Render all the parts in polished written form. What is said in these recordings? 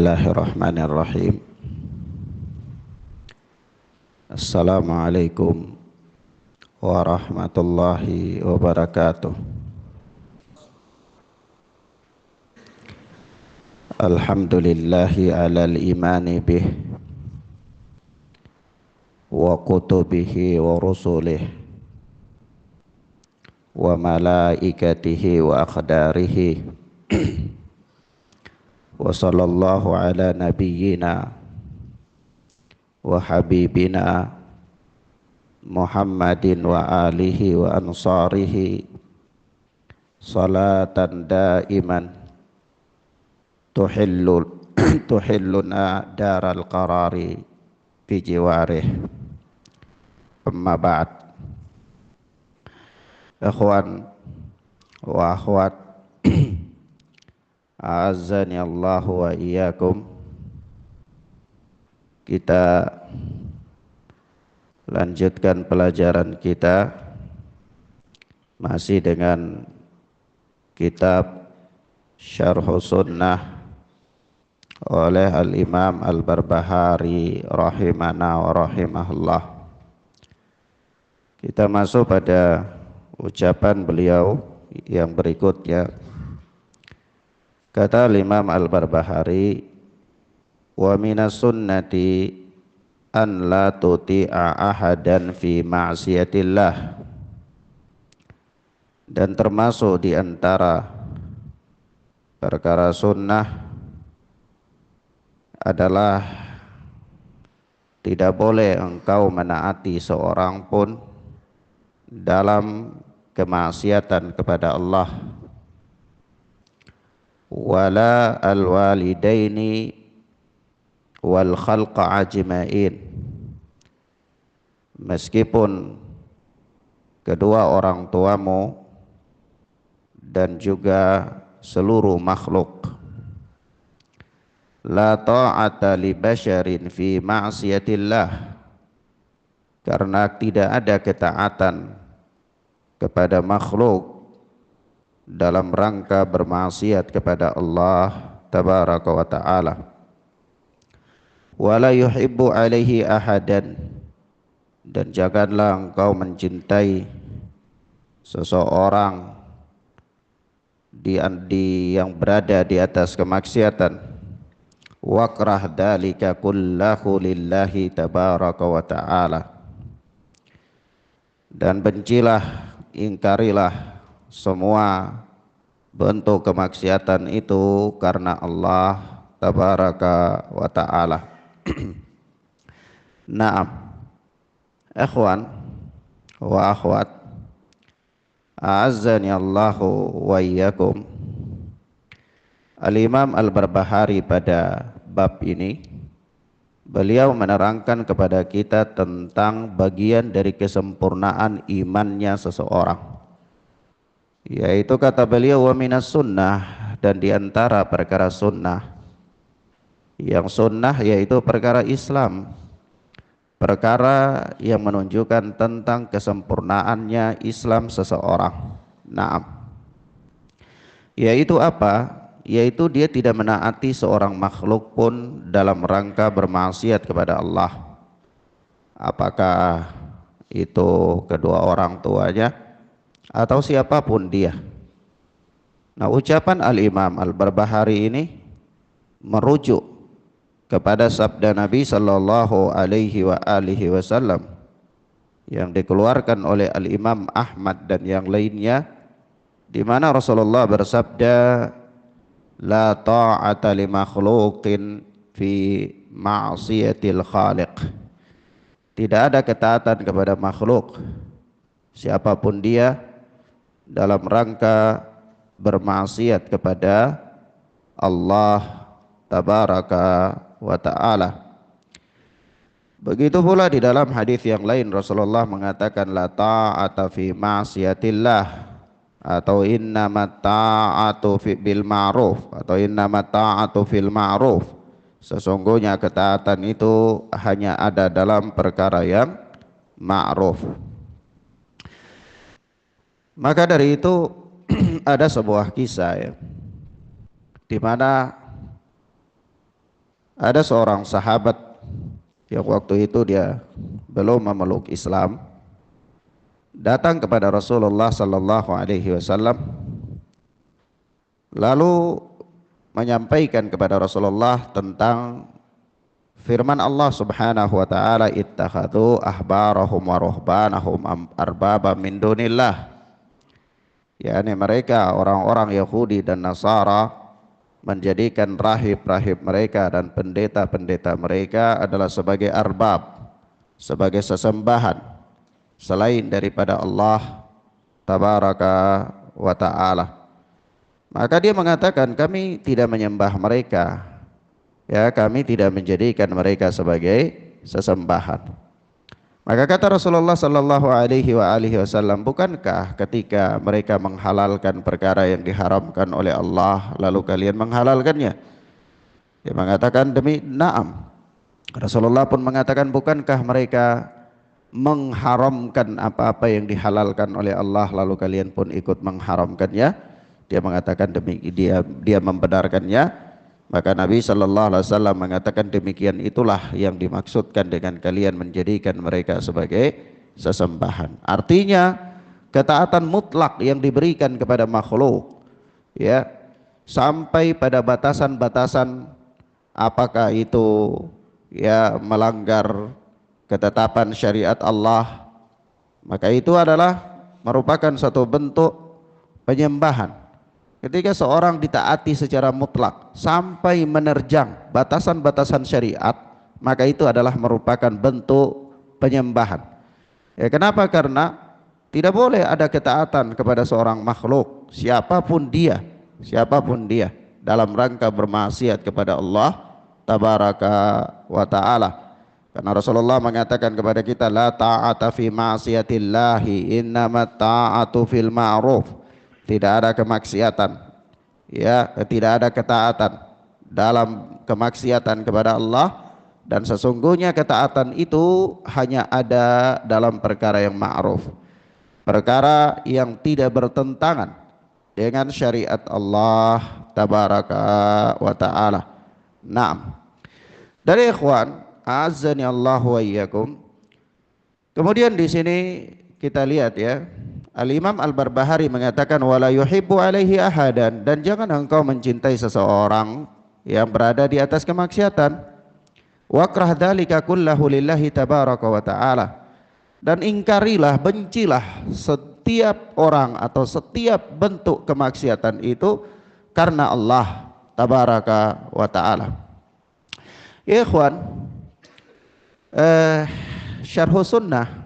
Bismillahirrahmanirrahim. Assalamualaikum warahmatullahi wabarakatuh. Alhamdulillahi alal imani bih wa kutubihi wa rusulih wa malaikatihi wa aqdarihi wa sallallahu ala nabiyyina wa habibina Muhammadin wa alihi wa ansarihi salatan daiman tuhilluna daral qarari bi jiwarih. Amma ba'd. Ikhwan wa akhwat, a'azzani Allah wa iyyakum. Kita lanjutkan pelajaran kita masih dengan kitab Syarh Sunnah oleh Al-Imam Al-Barbahari rahimana wa rahimahullah. Kita masuk pada ucapan beliau yang berikutnya. Kata Imam Al-Barbahari, wa minas sunnati an la tuti'a ahadan fi ma'siyatillah. Dan termasuk di antara perkara sunnah adalah tidak boleh engkau menaati seorang pun dalam kemaksiatan kepada Allah. Wala al-walidaini wal khalqa ajma'in. Meskipun kedua orang tuamu dan juga seluruh makhluk. La ta'ata li basyarin fi ma'siyatillah. Karena tidak ada ketaatan kepada makhluk dalam rangka bermaksiat kepada Allah tabaraka wa ta'ala. Wa la yuhibbu alaihi ahadan. Dan janganlah engkau mencintai seseorang yang berada di atas kemaksiatan. Wakrah dalika kullahu lillahi tabaraka wa ta'ala. Dan bencilah, ingkarilah semua bentuk kemaksiatan itu karena Allah tabaraka wa ta'ala. Naam, ikhwan wa akhwat, a'azzani Allahu wa iyyakum. Al-Imam Al-Barbahari pada bab ini beliau menerangkan kepada kita tentang bagian dari kesempurnaan imannya seseorang, yaitu kata beliau wa minas sunnah, dan diantara perkara sunnah. Yang sunnah yaitu perkara Islam, perkara yang menunjukkan tentang kesempurnaannya Islam seseorang. Naam, yaitu apa? Yaitu dia tidak menaati seorang makhluk pun dalam rangka bermaksiat kepada Allah. Apakah itu kedua orang tuanya atau siapapun dia. Nah, ucapan Al-Imam Al-Barbahari ini merujuk kepada sabda Nabi sallallahu alaihi wa alihi wasallam yang dikeluarkan oleh Al-Imam Ahmad dan yang lainnya, di mana Rasulullah bersabda, la ta'ata li makhluqin fi ma'siyatil khaliq. Tidak ada ketaatan kepada makhluk siapapun dia dalam rangka bermaksiat kepada Allah tabaraka wa ta'ala. Begitu pula di dalam hadis yang lain Rasulullah mengatakan la ta'ata fi ma'siyatillah, atau innamat ta'atu bil ma'ruf, atau innamat ta'atu fil ma'ruf. Sesungguhnya ketaatan itu hanya ada dalam perkara yang ma'ruf. Maka dari itu ada sebuah kisah ya, di mana Ada seorang sahabat yang waktu itu dia belum memeluk Islam, datang kepada Rasulullah sallallahu alaihi wasallam lalu menyampaikan kepada Rasulullah tentang firman Allah Subhanahu wa taala, ittakhadhu ahbarahum wa ruhbanahum arbaba min dunillah. yakni mereka orang-orang Yahudi dan Nasara menjadikan rahib-rahib mereka dan pendeta-pendeta mereka adalah sebagai arbab, sebagai sesembahan selain daripada Allah tabaraka wa ta'ala. Maka dia mengatakan, kami tidak menyembah mereka, ya, kami tidak menjadikan mereka sebagai sesembahan. Maka kata Rasulullah sallallahu alaihi wasallam, bukankah ketika mereka menghalalkan perkara yang diharamkan oleh Allah lalu kalian menghalalkannya? Dia mengatakan, demi na'am. Rasulullah pun mengatakan, bukankah mereka mengharamkan apa-apa yang dihalalkan oleh Allah lalu kalian pun ikut mengharamkannya? Dia mengatakan dia membenarkannya. Maka Nabi sallallahu alaihi wasallam mengatakan, demikian itulah yang dimaksudkan dengan kalian menjadikan mereka sebagai sesembahan. Artinya ketaatan mutlak yang diberikan kepada makhluk, ya, sampai pada batasan-batasan apakah itu ya melanggar ketetapan syariat Allah, maka itu adalah merupakan satu bentuk penyembahan. Ketika seorang ditaati secara mutlak sampai menerjang batasan-batasan syariat, maka itu adalah merupakan bentuk penyembahan. Ya, kenapa? Karena tidak boleh ada ketaatan kepada seorang makhluk, siapapun dia dalam rangka bermaksiat kepada Allah tabaraka wa ta'ala. Karena Rasulullah mengatakan kepada kita, la ta'ata fi ma'siyatillahi, innamat ta'atu fil ma'ruf. Tidak ada kemaksiatan, ya, tidak ada ketaatan dalam kemaksiatan kepada Allah, dan sesungguhnya ketaatan itu hanya ada dalam perkara yang ma'ruf, perkara yang tidak bertentangan dengan syariat Allah tabaraka wa ta'ala. Naam. Dari ikhwan, a'azzani Allah wa iyyakum. Kemudian di sini kita lihat, ya, Al-Imam Al-Barbahari mengatakan, wala yuhibbu alaihi ahadan, dan jangan engkau mencintai seseorang yang berada di atas kemaksiatan. Wakrah dzalika kullahu lillahi tabaraka wa ta'ala, dan ingkarilah, bencilah setiap orang atau setiap bentuk kemaksiatan itu karena Allah tabaraka wa ta'ala. Ya ikhwan, Syarhus Sunnah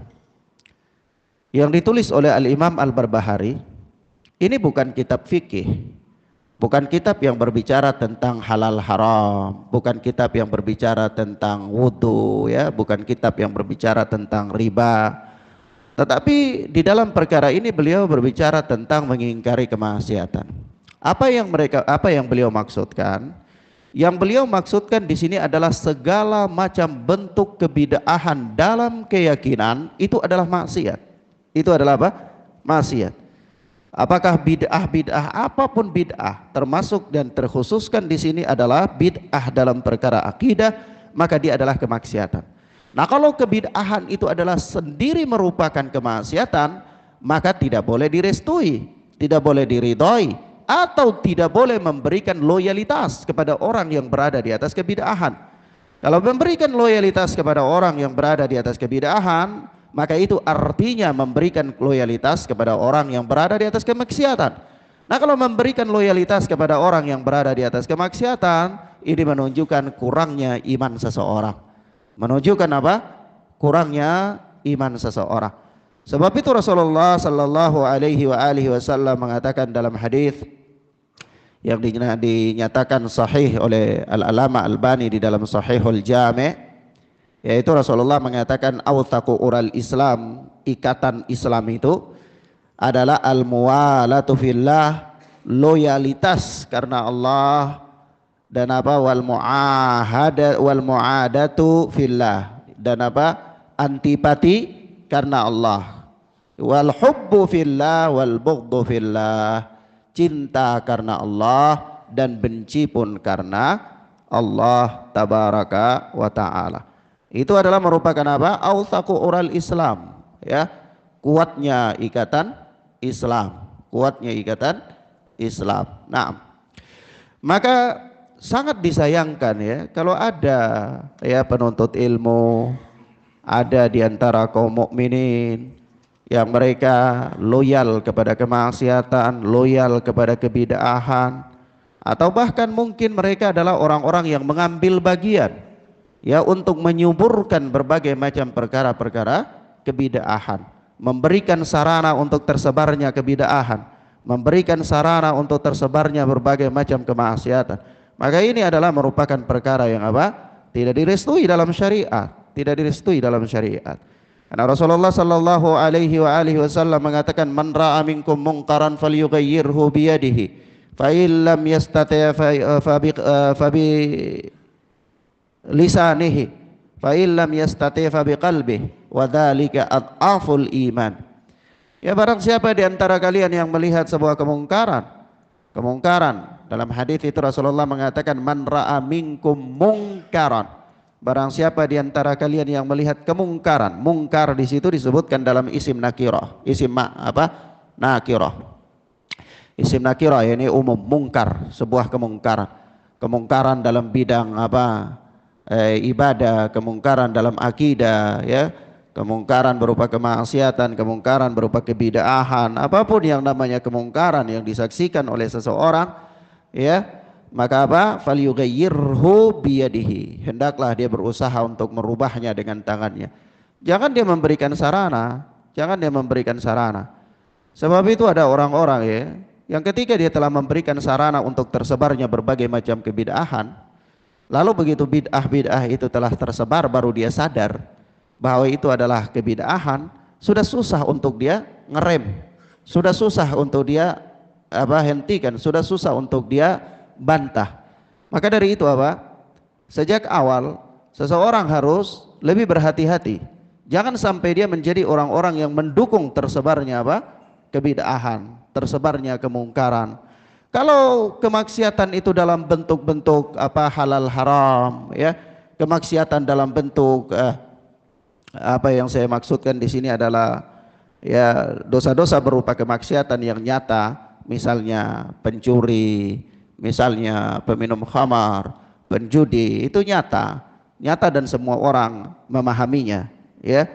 yang ditulis oleh Al-Imam Al-Barbahari ini bukan kitab fikih, bukan kitab yang berbicara tentang halal haram, bukan kitab yang berbicara tentang wudu, ya, bukan kitab yang berbicara tentang riba. Tetapi di dalam perkara ini beliau berbicara tentang mengingkari kemaksiatan. Apa yang beliau maksudkan? Yang beliau maksudkan di sini adalah segala macam bentuk kebid'ahan dalam keyakinan itu adalah maksiat. Itu adalah apa? Maksiat. Apakah bid'ah apapun bid'ah, termasuk dan terkhususkan di sini adalah bid'ah dalam perkara akidah, maka dia adalah kemaksiatan. Nah, kalau kebid'ahan itu adalah sendiri merupakan kemaksiatan, maka tidak boleh direstui, tidak boleh diridhoi, atau tidak boleh memberikan loyalitas kepada orang yang berada di atas kebid'ahan. Kalau memberikan loyalitas kepada orang yang berada di atas kebid'ahan, maka itu artinya memberikan loyalitas kepada orang yang berada di atas kemaksiatan. Nah, kalau memberikan loyalitas kepada orang yang berada di atas kemaksiatan, ini menunjukkan kurangnya iman seseorang. Menunjukkan apa? Kurangnya iman seseorang. Sebab itu Rasulullah sallallahu alaihi wasallam mengatakan dalam hadis yang dinyatakan sahih oleh Al-Alama Albani di dalam Sahihul Jami', yaitu Rasulullah mengatakan, awthaqu ural Islam, ikatan Islam itu adalah al-muwalatu fillah, loyalitas karena Allah, dan apa, wal mu'adatu fillah, dan apa, antipati karena Allah, wal hubbu fillah wal bughdhu fillah, cinta karena Allah dan benci pun karena Allah tabaraka wa taala. Itu adalah merupakan apa? Authaqu ural Islam, ya. Kuatnya ikatan Islam, kuatnya ikatan Islam. Nah, maka sangat disayangkan ya kalau ada ya penuntut ilmu, ada di antara kaum mukminin yang mereka loyal kepada kemaksiatan, loyal kepada kebid'ahan, atau bahkan mungkin mereka adalah orang-orang yang mengambil bagian ya untuk menyuburkan berbagai macam perkara-perkara kebid'ahan, memberikan sarana untuk tersebarnya kebid'ahan, memberikan sarana untuk tersebarnya berbagai macam kemaksiatan. Maka ini adalah merupakan perkara yang apa? Tidak direstui dalam syariat, tidak direstui dalam syariat. Karena Rasulullah sallallahu alaihi wasallam mengatakan, "Man ra'a minkum munkaran falyughayyirhu bi yadihi, fa in lam yastati' fa bi lisanihi, fa in lam yastati' fa bi qalbihi, wa dzalika adhaful iman." Ya, barang siapa di antara kalian yang melihat sebuah kemungkaran, dalam hadis itu Rasulullah mengatakan, man ra'a minkum mungkaran, barang siapa di antara kalian yang melihat kemungkaran. Mungkar di situ disebutkan dalam isim nakirah, nakirah, isim nakirah, ini umum. Mungkar, sebuah kemungkaran dalam bidang ibadah, kemungkaran dalam akidah, ya, kemungkaran berupa kemaksiatan, kemungkaran berupa kebid'ahan, apapun yang namanya kemungkaran yang disaksikan oleh seseorang, ya, maka falyughayyirhu biyadihi, hendaklah dia berusaha untuk merubahnya dengan tangannya. Jangan dia memberikan sarana, sebab itu ada orang-orang ya yang ketika dia telah memberikan sarana untuk tersebarnya berbagai macam kebid'ahan, lalu begitu bid'ah itu telah tersebar, baru dia sadar bahwa itu adalah kebid'ahan, sudah susah untuk dia ngerem, sudah susah untuk dia hentikan, sudah susah untuk dia bantah. Maka dari itu sejak awal seseorang harus lebih berhati-hati, jangan sampai dia menjadi orang-orang yang mendukung tersebarnya kebid'ahan, tersebarnya kemungkaran. Kalau kemaksiatan itu dalam bentuk-bentuk halal haram, ya, kemaksiatan dalam bentuk apa yang saya maksudkan di sini adalah ya dosa-dosa berupa kemaksiatan yang nyata, misalnya pencuri, misalnya peminum khamar, penjudi, itu nyata dan semua orang memahaminya, ya.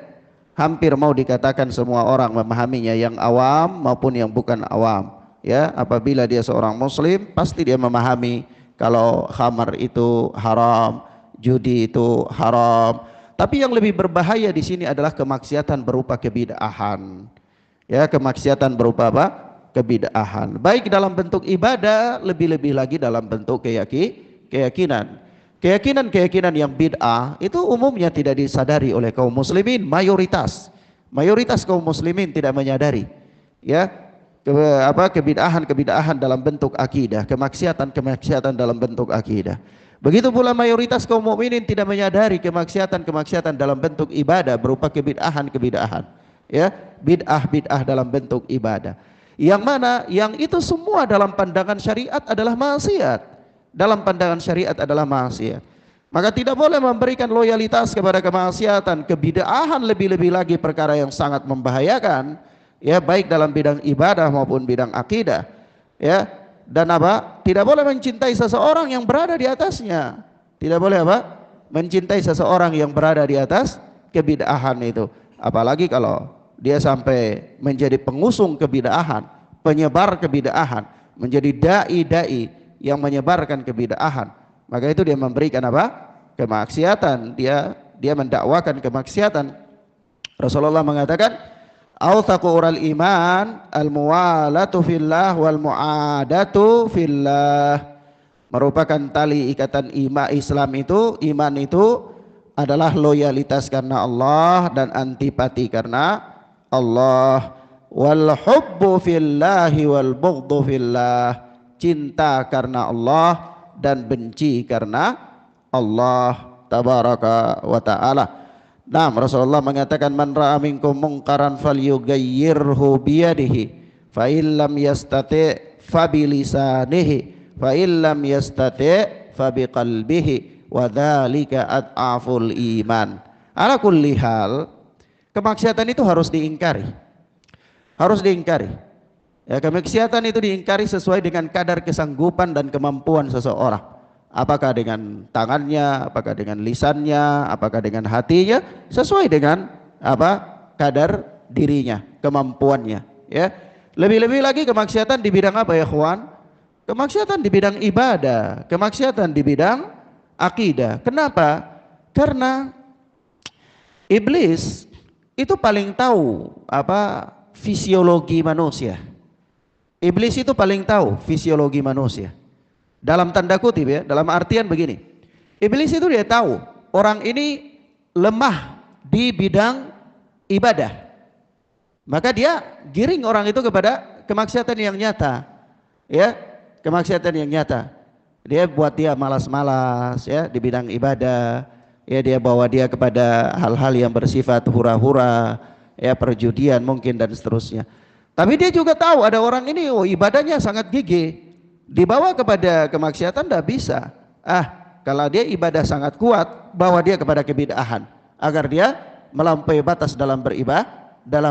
Hampir mau dikatakan semua orang memahaminya, yang awam maupun yang bukan awam, ya. Apabila dia seorang muslim, pasti dia memahami kalau khamar itu haram, judi itu haram. Tapi yang lebih berbahaya di sini adalah kemaksiatan berupa kebid'ahan. Ya, kemaksiatan berupa kebid'ahan. Baik dalam bentuk ibadah, lebih-lebih lagi dalam bentuk keyakinan. Keyakinan yang bid'ah itu umumnya tidak disadari oleh kaum muslimin, mayoritas kaum muslimin tidak menyadari. Ya, kebid'ahan dalam bentuk akidah, kemaksiatan dalam bentuk akidah. Begitu pula mayoritas kaum mukminin tidak menyadari kemaksiatan dalam bentuk ibadah berupa kebid'ahan, ya, bid'ah dalam bentuk ibadah. Yang mana yang itu semua dalam pandangan syariat adalah maksiat. Maka tidak boleh memberikan loyalitas kepada kemaksiatan, kebid'ahan, lebih-lebih lagi perkara yang sangat membahayakan, ya, baik dalam bidang ibadah maupun bidang akidah, ya. Dan tidak boleh mencintai seseorang yang berada di atasnya. Tidak boleh mencintai seseorang yang berada di atas kebid'ahan itu. Apalagi kalau dia sampai menjadi pengusung kebid'ahan, penyebar kebid'ahan, menjadi dai yang menyebarkan kebid'ahan, maka itu dia memberikan kemaksiatan, dia mendakwakan kemaksiatan. Rasulullah mengatakan, authaqu ural iman al-muwalatu fillah wal mu'adatu fillah. Merupakan tali ikatan iman itu adalah loyalitas karena Allah dan antipati karena Allah. Wal hubbu fillahi wal bughdhu fillah, cinta karena Allah dan benci karena Allah tabaraka wa ta'ala. Nah, Rasulullah mengatakan, man ra'a minkum munkaran falyughayyirhu biyadihi, fa illam yastati' fa bilisanihi, fa illam yastati' fa biqalbihi wa dzalika ad'aful iman. Ala kulli hal, kemaksiatan itu harus diingkari. Harus diingkari. Ya, kemaksiatan itu diingkari sesuai dengan kadar kesanggupan dan kemampuan seseorang. Apakah dengan tangannya, apakah dengan lisannya, apakah dengan hatinya, sesuai dengan kadar dirinya, kemampuannya. Ya, lebih-lebih lagi kemaksiatan di bidang apa ya, kawan? Kemaksiatan di bidang ibadah, kemaksiatan di bidang akidah. Kenapa? Karena iblis itu paling tahu fisiologi manusia. Iblis itu paling tahu fisiologi manusia. Dalam tanda kutip ya, dalam artian begini. Iblis itu dia tahu orang ini lemah di bidang ibadah. Maka dia giring orang itu kepada kemaksiatan yang nyata. Ya, kemaksiatan yang nyata. Dia buat dia malas-malas ya di bidang ibadah. Ya, dia bawa dia kepada hal-hal yang bersifat hura-hura, ya, perjudian mungkin dan seterusnya. Tapi dia juga tahu ada orang ini ibadahnya sangat gigih. Dibawa kepada kemaksiatan tidak bisa. Kalau dia ibadah sangat kuat, bawa dia kepada kebid'ahan agar dia melampaui batas dalam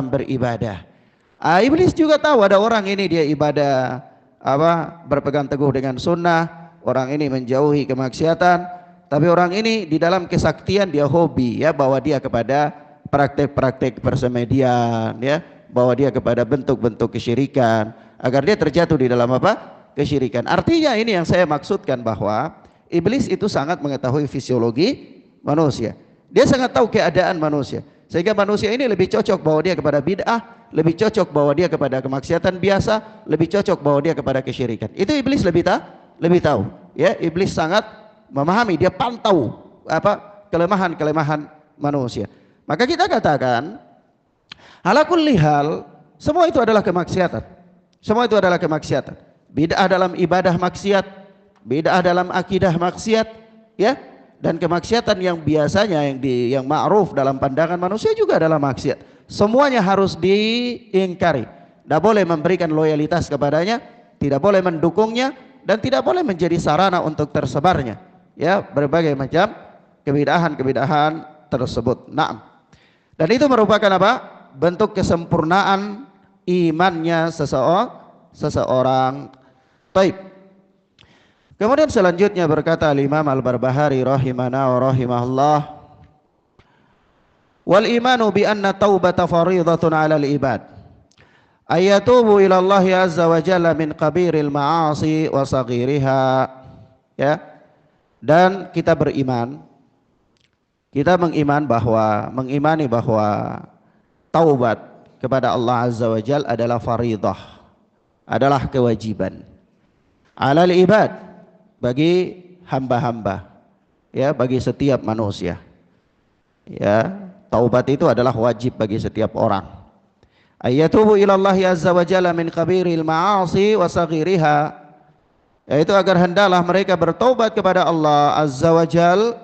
beribadah. Iblis juga tahu ada orang ini dia ibadah berpegang teguh dengan sunnah, orang ini menjauhi kemaksiatan, tapi orang ini di dalam kesaktian dia hobi ya, bawa dia kepada praktek-praktek persemedian ya, bawa dia kepada bentuk-bentuk kesyirikan agar dia terjatuh di dalam kesyirikan. Artinya ini yang saya maksudkan bahwa iblis itu sangat mengetahui fisiologi manusia. Dia sangat tahu keadaan manusia. Sehingga manusia ini lebih cocok bawa dia kepada bid'ah, lebih cocok bawa dia kepada kemaksiatan biasa, lebih cocok bawa dia kepada kesyirikan. Itu iblis lebih tahu. Ya, iblis sangat memahami, dia pantau kelemahan-kelemahan manusia. Maka kita katakan ala kulli hal, semua itu adalah kemaksiatan. Semua itu adalah kemaksiatan. Bid'ah dalam ibadah maksiat, bid'ah dalam akidah maksiat, ya, dan kemaksiatan yang biasanya yang ma'ruf dalam pandangan manusia juga adalah maksiat. Semuanya harus diingkari. Tidak boleh memberikan loyalitas kepadanya, tidak boleh mendukungnya, dan tidak boleh menjadi sarana untuk tersebarnya, ya, berbagai macam kebid'ahan tersebut. Naam. Dan itu merupakan bentuk kesempurnaan imannya seseorang. Baik. Kemudian selanjutnya berkata Imam Al-Barbahari rahimana wa rahimahullah, wal imanu bi anna taubata faridatun 'ala al-ibad ayatubu ila Allah azza wa jalla min kabiril ma'asi wa saghiriha. Ya. Dan kita mengimani bahwa taubat kepada Allah azza wa jalla adalah faridah, adalah kewajiban. Alal ibad, bagi hamba-hamba, ya, bagi setiap manusia. Ya, taubat itu adalah wajib bagi setiap orang. Ayatubu ilallahi azza wa jalla min kabiril ma'asi wa saghiriha, yaitu agar hendaklah mereka bertaubat kepada Allah azza wa jalla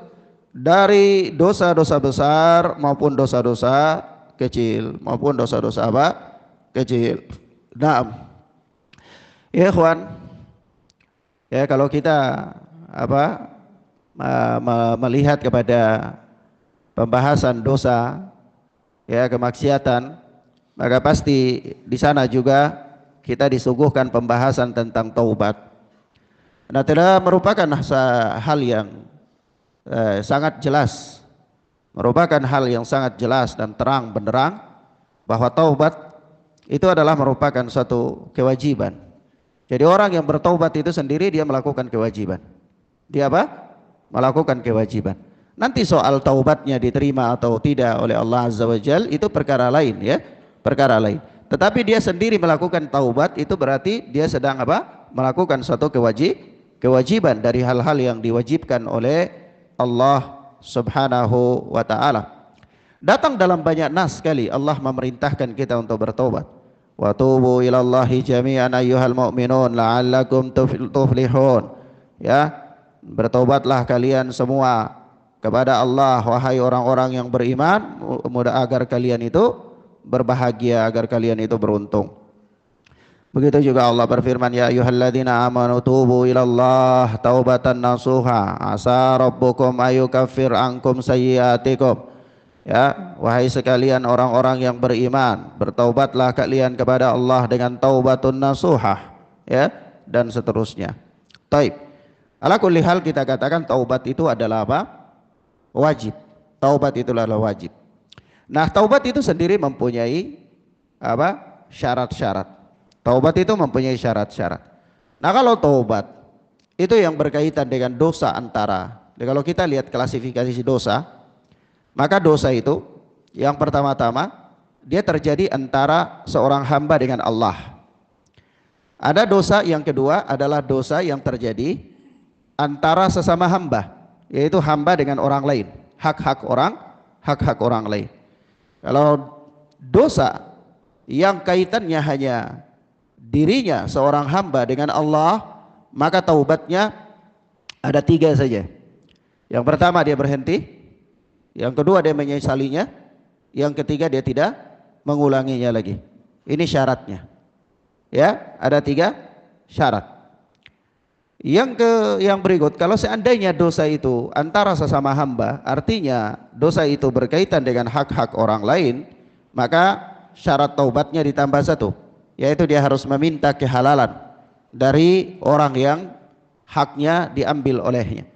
dari dosa-dosa besar maupun dosa-dosa kecil, kecil. Naam. Ya ikhwan, ya, kalau kita melihat kepada pembahasan dosa, ya, kemaksiatan, maka pasti di sana juga kita disuguhkan pembahasan tentang taubat. Nah, telah merupakan hal yang sangat jelas, merupakan hal yang sangat jelas dan terang benderang bahwa taubat itu adalah merupakan suatu kewajiban. Jadi orang yang bertaubat itu sendiri dia melakukan kewajiban. Dia melakukan kewajiban. Nanti soal taubatnya diterima atau tidak oleh Allah azza wa jalla itu perkara lain, ya, perkara lain. Tetapi dia sendiri melakukan taubat itu berarti dia sedang melakukan suatu kewajiban dari hal-hal yang diwajibkan oleh Allah subhanahu wa ta'ala. Datang dalam banyak nas sekali Allah memerintahkan kita untuk bertaubat. Wa tubu ilallahi jami'an ayyuhal mu'minun la'allakum tuflihun. Ya, bertobatlah kalian semua kepada Allah wahai orang-orang yang beriman, agar kalian itu berbahagia, agar kalian itu beruntung. Begitu juga Allah berfirman, ya ayyuhalladzina amanu tubu ilallah taubatan nasuha asa rabbukum ayyukaffir ankum sayyiatikum. Ya, wahai sekalian orang-orang yang beriman, bertaubatlah kalian kepada Allah dengan taubatun nasuhah, ya, dan seterusnya. Taib. Ala kulli hal kita katakan taubat itu adalah apa? Wajib. Taubat itu adalah wajib. Nah, taubat itu sendiri mempunyai apa? Syarat-syarat. Taubat itu mempunyai syarat-syarat. Nah, kalau taubat itu yang berkaitan dengan dosa antara, kalau kita lihat klasifikasi dosa, maka dosa itu yang pertama-tama dia terjadi antara seorang hamba dengan Allah. Ada dosa yang kedua adalah dosa yang terjadi antara sesama hamba, yaitu hamba dengan orang lain, hak-hak orang lain. Kalau dosa yang kaitannya hanya dirinya seorang hamba dengan Allah, maka taubatnya ada 3 saja. Yang pertama dia berhenti, yang kedua dia menyesalinya, yang ketiga dia tidak mengulanginya lagi. Ini syaratnya. Ya, ada 3 syarat. Yang berikut, kalau seandainya dosa itu antara sesama hamba, artinya dosa itu berkaitan dengan hak-hak orang lain, maka syarat taubatnya ditambah 1, yaitu dia harus meminta kehalalan dari orang yang haknya diambil olehnya.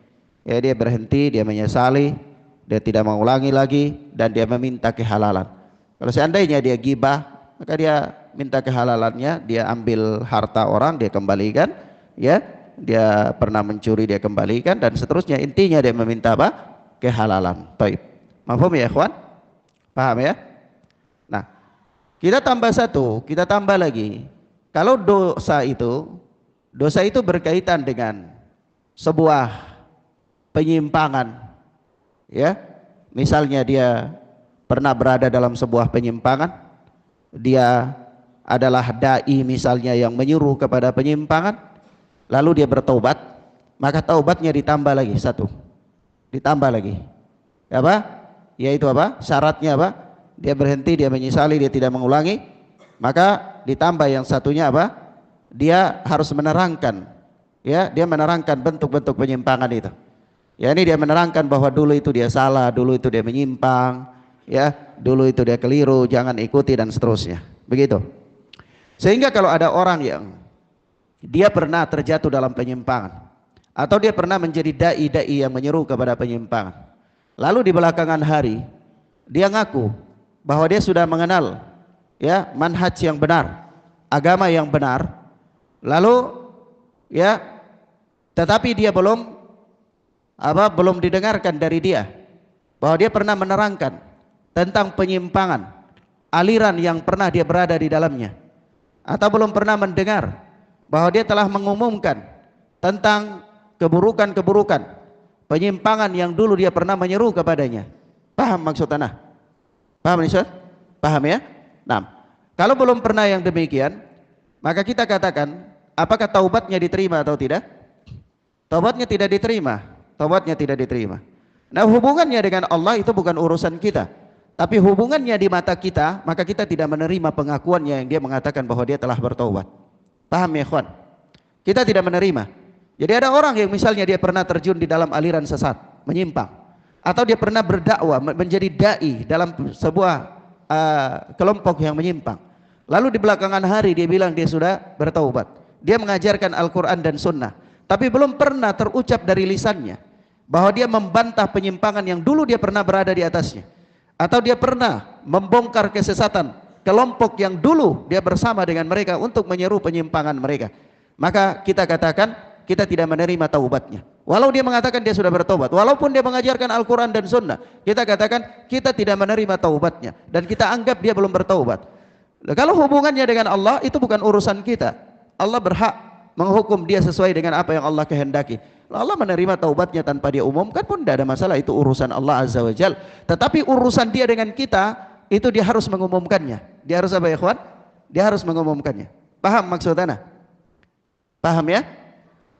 Ya, dia berhenti, dia menyesali, dia tidak mengulangi lagi, dan dia meminta kehalalan. Kalau seandainya dia gibah, maka dia minta kehalalannya, dia ambil harta orang, dia kembalikan, ya, dia pernah mencuri, dia kembalikan, dan seterusnya. Intinya dia meminta apa? Kehalalan. Taib. Mafhum ya ikhwan? Paham ya? Nah, kita tambah 1, kita tambah lagi. Kalau dosa itu berkaitan dengan sebuah penyimpangan, ya, misalnya dia pernah berada dalam sebuah penyimpangan, dia adalah dai misalnya yang menyuruh kepada penyimpangan, lalu dia bertaubat, maka taubatnya ditambah lagi 1, ditambah lagi. Apa? Yaitu apa? Syaratnya apa? Dia berhenti, dia menyesali, dia tidak mengulangi, maka ditambah yang satunya apa? Dia harus menerangkan, ya, dia menerangkan bentuk-bentuk penyimpangan itu. Ya, ini dia menerangkan bahwa dulu itu dia salah, dulu itu dia menyimpang, ya, dulu itu dia keliru, jangan ikuti, dan seterusnya. Begitu. Sehingga kalau ada orang yang dia pernah terjatuh dalam penyimpangan, atau dia pernah menjadi dai-dai yang menyeru kepada penyimpangan, lalu di belakangan hari dia ngaku bahwa dia sudah mengenal, ya, manhaj yang benar, agama yang benar, lalu, ya, tetapi dia belum didengarkan dari dia bahwa dia pernah menerangkan tentang penyimpangan aliran yang pernah dia berada di dalamnya, atau belum pernah mendengar bahwa dia telah mengumumkan tentang keburukan-keburukan penyimpangan yang dulu dia pernah menyeru kepadanya. Paham maksud ana? Paham Ustaz? Paham ya? Nah, kalau belum pernah yang demikian, maka kita katakan apakah taubatnya diterima atau tidak? Taubatnya tidak diterima. Taubatnya tidak diterima. Nah, hubungannya dengan Allah itu bukan urusan kita, tapi hubungannya di mata kita, maka kita tidak menerima pengakuannya yang dia mengatakan bahwa dia telah bertaubat. Paham ya ikhwan? Kita tidak menerima. Jadi ada orang yang misalnya dia pernah terjun di dalam aliran sesat, menyimpang, atau dia pernah berdakwah menjadi dai dalam sebuah kelompok yang menyimpang, lalu di belakangan hari dia bilang dia sudah bertaubat, dia mengajarkan Al-Quran dan Sunnah, tapi belum pernah terucap dari lisannya bahwa dia membantah penyimpangan yang dulu dia pernah berada di atasnya, atau dia pernah membongkar kesesatan kelompok yang dulu dia bersama dengan mereka untuk menyeru penyimpangan mereka. Maka kita katakan kita tidak menerima taubatnya. Walau dia mengatakan dia sudah bertobat, walaupun dia mengajarkan Al-Quran dan Sunnah, kita katakan kita tidak menerima taubatnya, dan kita anggap dia belum bertaubat. Kalau hubungannya dengan Allah itu bukan urusan kita. Allah berhak menghukum dia sesuai dengan apa yang Allah kehendaki. Allah menerima taubatnya tanpa dia umumkan pun tidak ada masalah, itu urusan Allah Azza wa Jal. Tetapi urusan dia dengan kita, itu dia harus mengumumkannya. Dia harus apa ya ikhwan? Dia harus mengumumkannya. Paham maksudnya? Paham ya?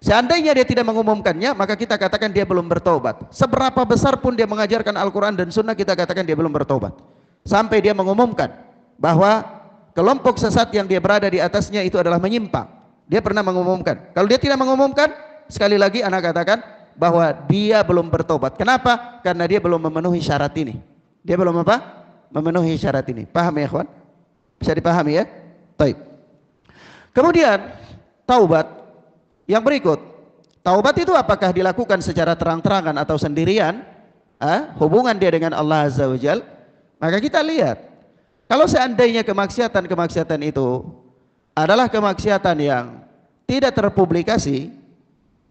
Seandainya dia tidak mengumumkannya, maka kita katakan dia belum bertobat. Seberapa besar pun dia mengajarkan Al-Quran dan Sunnah, kita katakan dia belum bertobat. Sampai dia mengumumkan bahwa kelompok sesat yang dia berada di atasnya itu adalah menyimpang. Dia pernah mengumumkan. Kalau dia tidak mengumumkan, sekali lagi anak katakan bahwa dia belum bertobat. Kenapa? Karena dia belum memenuhi syarat ini. Dia belum apa? Memenuhi syarat ini. Paham ya, ikhwan? Bisa dipahami ya? Baik. Kemudian taubat yang berikut. Taubat itu apakah dilakukan secara terang-terangan atau sendirian? Hubungan dia dengan Allah Azza wa Jal. Maka kita lihat, kalau seandainya kemaksiatan itu adalah kemaksiatan yang tidak terpublikasi,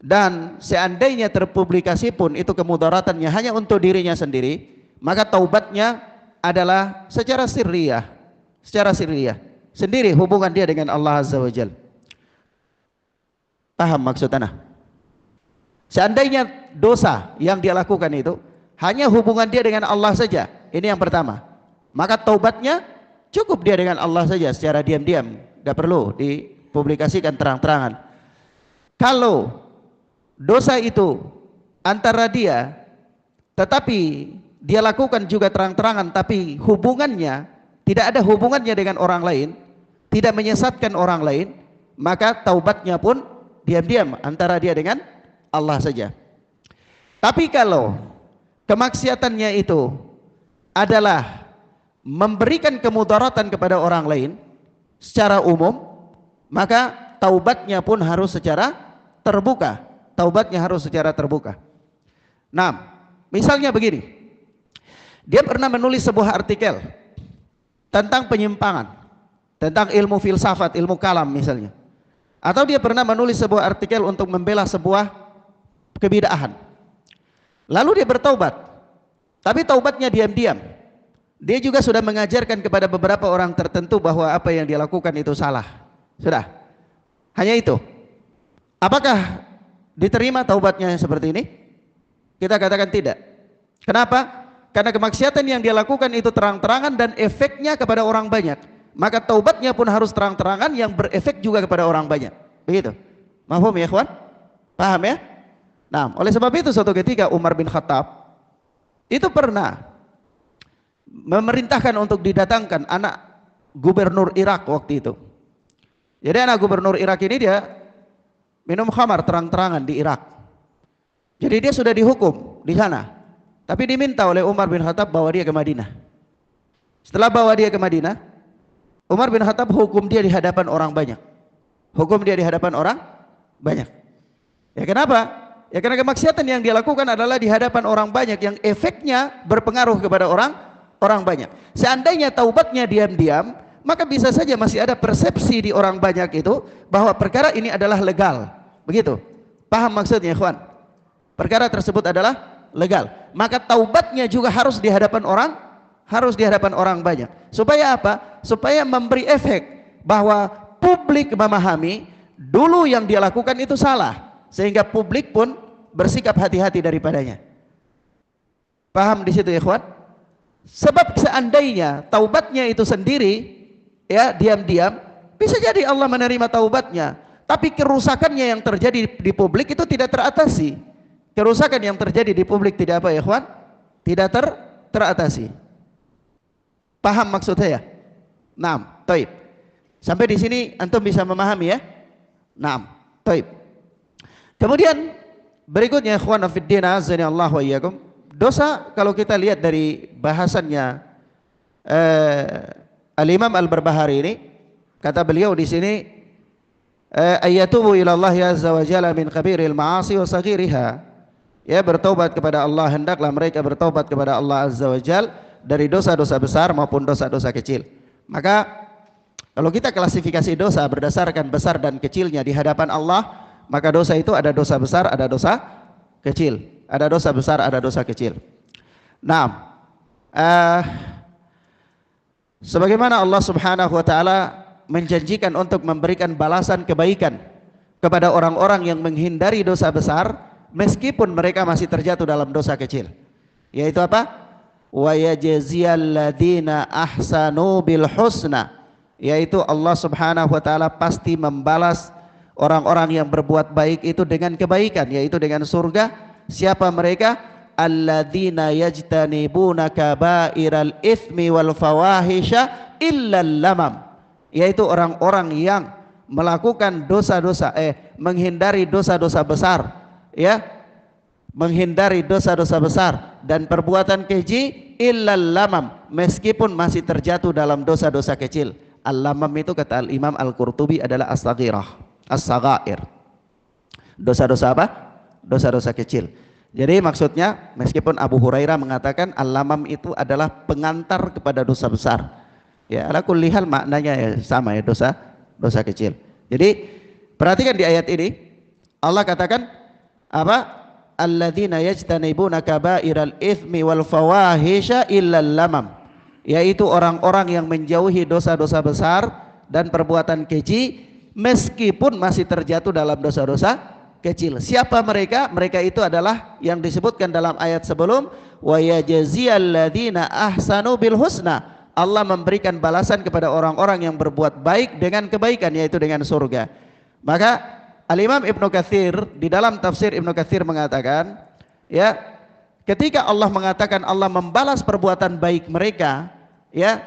dan seandainya terpublikasi pun itu kemudaratannya hanya untuk dirinya sendiri, maka taubatnya adalah secara sirriyah, sendiri hubungan dia dengan Allah Azza wa Jal. Paham maksud ana? Seandainya dosa yang dia lakukan itu hanya hubungan dia dengan Allah saja, ini yang pertama, maka taubatnya cukup dia dengan Allah saja secara diam-diam, tidak perlu dipublikasikan terang-terangan. Kalau dosa itu antara dia, tetapi dia lakukan juga terang-terangan, tapi hubungannya tidak ada hubungannya dengan orang lain, tidak menyesatkan orang lain, maka taubatnya pun diam-diam antara dia dengan Allah saja. Tapi kalau kemaksiatannya itu adalah memberikan kemudaratan kepada orang lain secara umum, maka taubatnya pun harus secara terbuka. Nah, misalnya begini, dia pernah menulis sebuah artikel tentang penyimpangan, tentang ilmu filsafat, ilmu kalam misalnya, atau dia pernah menulis sebuah artikel untuk membela sebuah kebid'ahan, lalu dia bertaubat, tapi taubatnya diam-diam. Dia juga sudah mengajarkan kepada beberapa orang tertentu bahwa apa yang dia lakukan itu salah. Sudah, hanya itu. Apakah diterima taubatnya seperti ini? Kita katakan tidak. Kenapa? Karena kemaksiatan yang dia lakukan itu terang-terangan dan efeknya kepada orang banyak. Maka taubatnya pun harus terang-terangan yang berefek juga kepada orang banyak. Begitu. Mahfum ya ikhwan? Paham ya? Nah, oleh sebab itu suatu ketika Umar bin Khattab itu pernah memerintahkan untuk didatangkan anak gubernur Irak waktu itu. Jadi anak gubernur Irak ini dia minum khamar terang-terangan di Irak. Jadi dia sudah dihukum di sana, tapi diminta oleh Umar bin Khattab bawa dia ke Madinah. Setelah bawa dia ke Madinah, Umar bin Khattab hukum dia di hadapan orang banyak. Ya kenapa? Ya karena kemaksiatan yang dia lakukan adalah di hadapan orang banyak yang efeknya berpengaruh kepada orang banyak. Seandainya taubatnya diam-diam, maka bisa saja masih ada persepsi di orang banyak itu bahwa perkara ini adalah legal. Begitu. Paham maksudnya, ikhwan? Perkara tersebut adalah legal. Maka taubatnya juga harus di hadapan orang banyak. Supaya apa? Supaya memberi efek bahwa publik memahami dulu yang dia lakukan itu salah, sehingga publik pun bersikap hati-hati daripadanya. Paham di situ, ikhwan? Sebab seandainya taubatnya itu sendiri, ya diam-diam, bisa jadi Allah menerima taubatnya, tapi kerusakannya yang terjadi di publik itu tidak teratasi. Kerusakan yang terjadi di publik tidak apa ya ikhwan? Tidak teratasi. Paham maksud saya? Naam, taib. Sampai di sini antum bisa memahami ya? Naam, taib. Kemudian berikutnya ikhwan fiddin azani Allah wa iyyakum. Dosa kalau kita lihat dari bahasannya Al-Imam Al-Barbahari ini, kata beliau di sini ayatubu ila Allah azza wa jalla min kabiril ma'asi wa saghiriha. Ya, bertobat kepada Allah, hendaklah mereka bertobat kepada Allah azza wa jalla dari dosa-dosa besar maupun dosa-dosa kecil. Maka kalau kita klasifikasi dosa berdasarkan besar dan kecilnya di hadapan Allah, maka dosa itu ada dosa besar, ada dosa kecil. Ada dosa besar, ada dosa kecil. Nah, sebagaimana Allah Subhanahu wa taala menjanjikan untuk memberikan balasan kebaikan kepada orang-orang yang menghindari dosa besar meskipun mereka masih terjatuh dalam dosa kecil. Yaitu apa? Wa yajziyal ladzina ahsanu bil husna. Yaitu Allah Subhanahu wa taala pasti membalas orang-orang yang berbuat baik itu dengan kebaikan, yaitu dengan surga. Siapa mereka? Alladzina yajtanibuna kaba'iral itsmi wal fawahisha illal lamam. yaitu orang-orang yang melakukan dosa-dosa, menghindari dosa-dosa besar, ya, menghindari dosa-dosa besar dan perbuatan keji, illal lamam, meskipun masih terjatuh dalam dosa-dosa kecil. Al-lamam itu kata Al-Imam Al-Qurtubi adalah as-saghirah, as-saghair. Dosa-dosa apa? Dosa-dosa kecil. Jadi maksudnya meskipun Abu Hurairah mengatakan al-lamam itu adalah pengantar kepada dosa besar. Ya, ala kulli hal maknanya ya sama ya, dosa kecil. Jadi perhatikan di ayat ini Allah katakan apa? Alladzina yajtanibuna kaba'iral itsmi wal fawahisha illal lamam. Yaitu orang-orang yang menjauhi dosa-dosa besar dan perbuatan keji meskipun masih terjatuh dalam dosa-dosa kecil. Siapa mereka? Mereka itu adalah yang disebutkan dalam ayat sebelum, wa yajziyal ladzina ahsanu bil husna. Allah memberikan balasan kepada orang-orang yang berbuat baik dengan kebaikan, yaitu dengan surga. Maka Al-Imam Ibnu Katsir di dalam tafsir Ibnu Katsir mengatakan, ya, ketika Allah mengatakan Allah membalas perbuatan baik mereka, ya,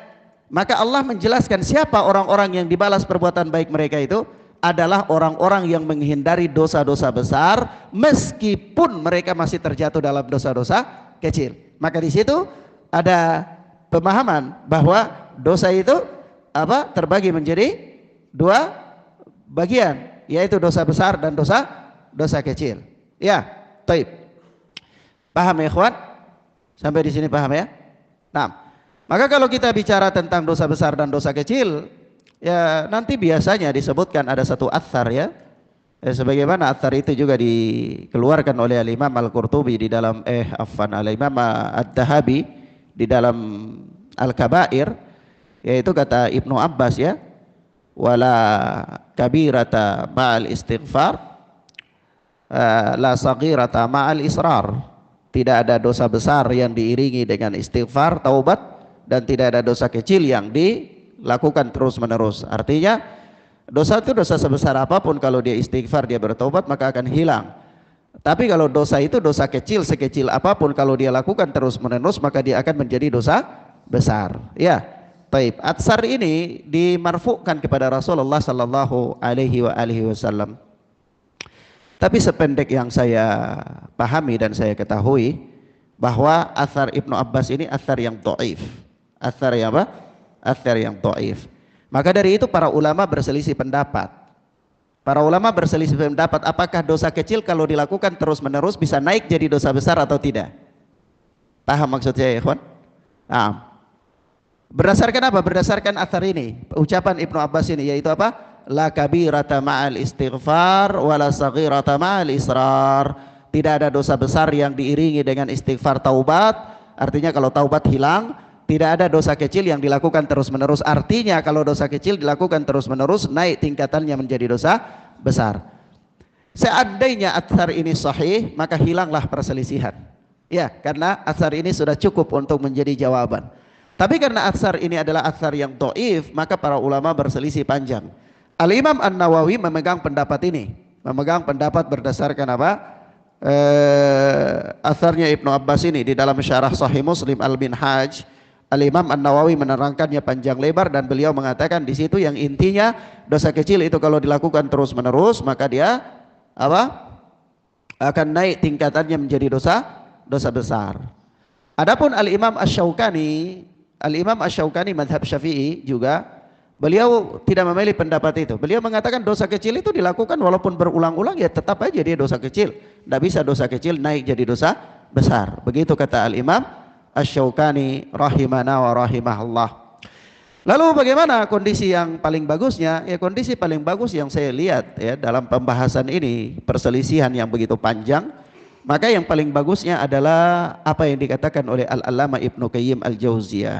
maka Allah menjelaskan siapa orang-orang yang dibalas perbuatan baik mereka itu adalah orang-orang yang menghindari dosa-dosa besar meskipun mereka masih terjatuh dalam dosa-dosa kecil. Maka di situ ada pemahaman bahwa dosa itu apa? Terbagi menjadi dua bagian, yaitu dosa besar dan dosa kecil. Ya, baik. Paham ya, ikhwan? Sampai di sini paham ya? Nah, maka kalau kita bicara tentang dosa besar dan dosa kecil, ya nanti biasanya disebutkan ada satu athar ya. Sebagaimana athar itu juga dikeluarkan oleh Al-Imam Al-Qurtubi di dalam Al-Imam Ad-Dahabi di dalam Al-Kabair, yaitu kata Ibnu Abbas ya, wala kabirata ma'al istighfar, la saghirata ma'al israr. Tidak ada dosa besar yang diiringi dengan istighfar, taubat, dan tidak ada dosa kecil yang dilakukan terus menerus. Artinya dosa itu dosa sebesar apapun, kalau dia istighfar, dia bertaubat, maka akan hilang. Tapi kalau dosa itu dosa kecil, sekecil apapun, kalau dia lakukan terus menerus, maka dia akan menjadi dosa besar. Ya, taib. Atsar ini dimarfu'kan kepada Rasulullah sallallahu alaihi wasallam. Tapi sependek yang saya pahami dan saya ketahui, bahwa athar Ibnu Abbas ini athar yang dhaif. Athar yang apa? Athar yang dhaif. Maka dari itu para ulama berselisih pendapat. Para ulama berselisih pendapat apakah dosa kecil kalau dilakukan terus menerus bisa naik jadi dosa besar atau tidak. Paham maksud saya, ikhwan? Nah, berdasarkan apa? Berdasarkan athar ini, ucapan Ibnu Abbas ini, yaitu apa? La kabirata ma'al istighfar wala saghirata ma'al israr. Tidak ada dosa besar yang diiringi dengan istighfar, taubat. Artinya kalau taubat hilang. Tidak ada dosa kecil yang dilakukan terus menerus. Artinya kalau dosa kecil dilakukan terus menerus, naik tingkatannya menjadi dosa besar. Seandainya athar ini sahih, maka hilanglah perselisihan. Ya, karena athar ini sudah cukup untuk menjadi jawaban. Tapi karena athar ini adalah athar yang dhaif, maka para ulama berselisih panjang. Al-Imam An-Nawawi memegang pendapat ini, memegang pendapat berdasarkan apa? Atharnya Ibnu Abbas ini di dalam syarah Sahih Muslim Al-Minhaj. Al-Imam An-Nawawi menerangkannya panjang lebar dan beliau mengatakan di situ yang intinya dosa kecil itu kalau dilakukan terus menerus maka dia apa? Akan naik tingkatannya menjadi dosa besar. Adapun Al-Imam Asy-Syaukani, Al-Imam Asy-Syaukani mazhab Syafi'i juga, beliau tidak memilih pendapat itu. Beliau mengatakan dosa kecil itu dilakukan walaupun berulang-ulang ya tetap aja dia dosa kecil. Tidak bisa dosa kecil naik jadi dosa besar. Begitu kata Al-Imam Asy-Syaukani rahimana wa rahimahullah. Lalu bagaimana kondisi yang paling bagusnya? Ya kondisi paling bagus yang saya lihat ya dalam pembahasan ini, perselisihan yang begitu panjang, maka yang paling bagusnya adalah apa yang dikatakan oleh Al-Allamah Ibnu Qayyim Al-Jauziyah.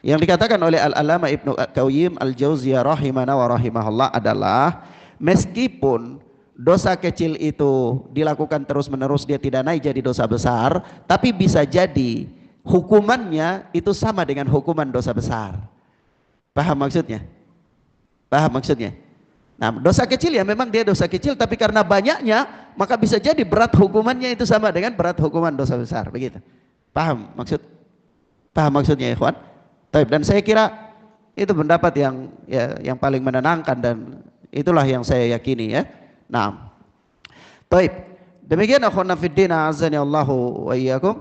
Yang dikatakan oleh Al-Allamah Ibnu Qayyim Al-Jauziyah rahimana wa rahimahullah adalah meskipun dosa kecil itu dilakukan terus menerus dia tidak naik jadi dosa besar, tapi bisa jadi hukumannya itu sama dengan hukuman dosa besar. Paham maksudnya? Paham maksudnya? Nah, dosa kecil ya memang dia dosa kecil, tapi karena banyaknya maka bisa jadi berat hukumannya itu sama dengan berat hukuman dosa besar, begitu. Paham maksud? Paham maksudnya, ikhwan? Dan saya kira Itu pendapat yang yang paling menenangkan dan itulah yang saya yakini ya. Nah, baik. Demikian akhwana fiddin azani Allahu wa iyyakum.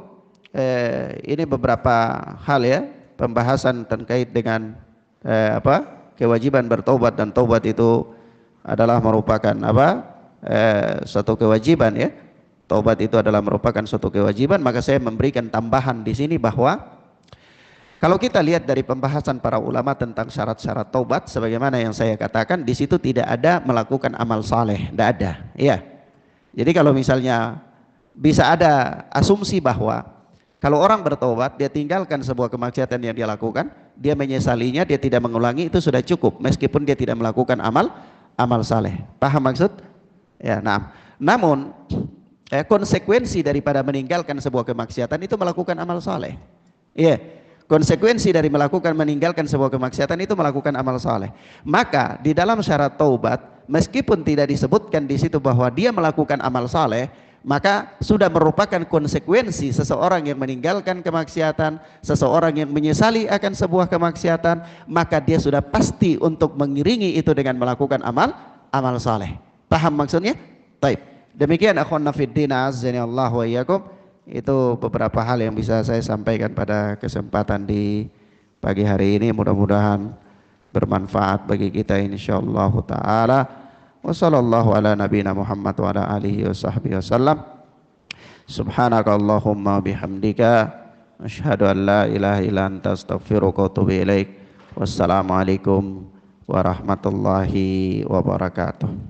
Ini beberapa hal ya, pembahasan terkait dengan kewajiban bertobat, dan tobat itu adalah merupakan suatu kewajiban ya. Tobat itu adalah merupakan suatu kewajiban. Maka saya memberikan tambahan di sini bahwa kalau kita lihat dari pembahasan para ulama tentang syarat-syarat taubat, sebagaimana yang saya katakan, di situ tidak ada melakukan amal saleh, tidak ada. Iya. Jadi kalau misalnya bisa ada asumsi bahwa kalau orang bertobat, dia tinggalkan sebuah kemaksiatan yang dia lakukan, dia menyesalinya, dia tidak mengulangi, itu sudah cukup, meskipun dia tidak melakukan amal saleh. Paham maksud? Ya, nah. Namun konsekuensi daripada meninggalkan sebuah kemaksiatan itu melakukan amal saleh. Iya. Konsekuensi dari meninggalkan sebuah kemaksiatan itu melakukan amal saleh. Maka di dalam syarat taubat, meskipun tidak disebutkan di situ bahwa dia melakukan amal saleh, maka sudah merupakan konsekuensi seseorang yang meninggalkan kemaksiatan, seseorang yang menyesali akan sebuah kemaksiatan, maka dia sudah pasti untuk mengiringi itu dengan melakukan amal saleh. Paham maksudnya? Baik. Demikian akhwana fiddin azani Allah wa iyyakum. Itu beberapa hal yang bisa saya sampaikan pada kesempatan di pagi hari ini. Mudah-mudahan bermanfaat bagi kita insyaallah taala. Wa sallallahu ala nabiyina Muhammad wa ala alihi wa sahbihi wasallam. Subhanakallahumma bihamdika asyhadu an la ilaha illa anta astaghfiruka wa atubu ilaik. Wassalamualaikum warahmatullahi wabarakatuh.